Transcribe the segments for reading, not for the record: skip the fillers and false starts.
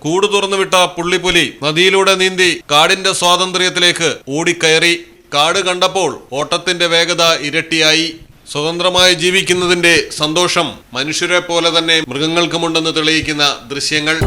കൂട് തുറന്നുവിട്ട പുള്ളിപ്പുലി നദിയിലൂടെ നീന്തി കാടിന്റെ സ്വാതന്ത്ര്യത്തിലേക്ക് ഓടിക്കയറി. കാട് കണ്ടപ്പോൾ ഓട്ടത്തിന്റെ വേഗത ഇരട്ടിയായി. സ്വതന്ത്രമായി ജീവിക്കുന്നതിന്റെ സന്തോഷം മനുഷ്യരെ പോലെ തന്നെ മൃഗങ്ങൾക്കുമുണ്ടെന്ന് തെളിയിക്കുന്ന ദൃശ്യങ്ങൾ.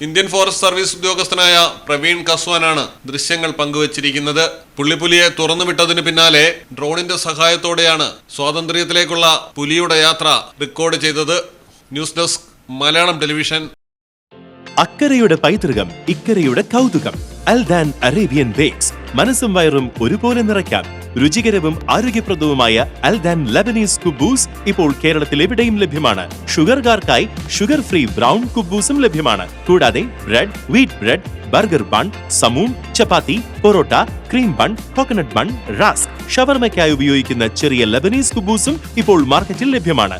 ഇന്ത്യൻ ഫോറസ്റ്റ് സർവീസ് ഉദ്യോഗസ്ഥനായ പ്രവീൺ കസ്വാനാണ് ദൃശ്യങ്ങൾ പങ്കുവച്ചിരിക്കുന്നത്. പുള്ളിപ്പുലിയെ തുറന്നുവിട്ടതിന് പിന്നാലെ ഡ്രോണിന്റെ സഹായത്തോടെയാണ് സ്വാതന്ത്ര്യത്തിലേക്കുള്ള പുലിയുടെ യാത്ര റെക്കോർഡ് ചെയ്തത്. News desk Malayalam television. അക്കരയുടെ പൈതൃകം, ഇക്കരയുടെ കൗതുകം. Aldan Arabian bakes. മനസ്സും വയറും ഒരുപോലെ നിറയ്ക്കാം. രുചികരവും ആരോഗ്യപ്രദവുമായ അൽദാൻ ലബനീസ് കുബൂസ് ഇപ്പോൾ കേരളത്തിൽ എവിടെയും ലഭ്യമാണ്. ഷുഗർകാർക്കായി ഷുഗർ ഫ്രീ ബ്രൗൺ കുബൂസും ലഭ്യമാണ്. കൂടാതെ bread, wheat bread, burger bun, സമൂൺ, chapati, parotta, cream bun, coconut bun, rusk, ഷവർമയ്ക്കായി ഉപയോഗിക്കുന്ന ചെറിയ ലബനീസ് കുബൂസും ഇപ്പോൾ മാർക്കറ്റിൽ ലഭ്യമാണ്.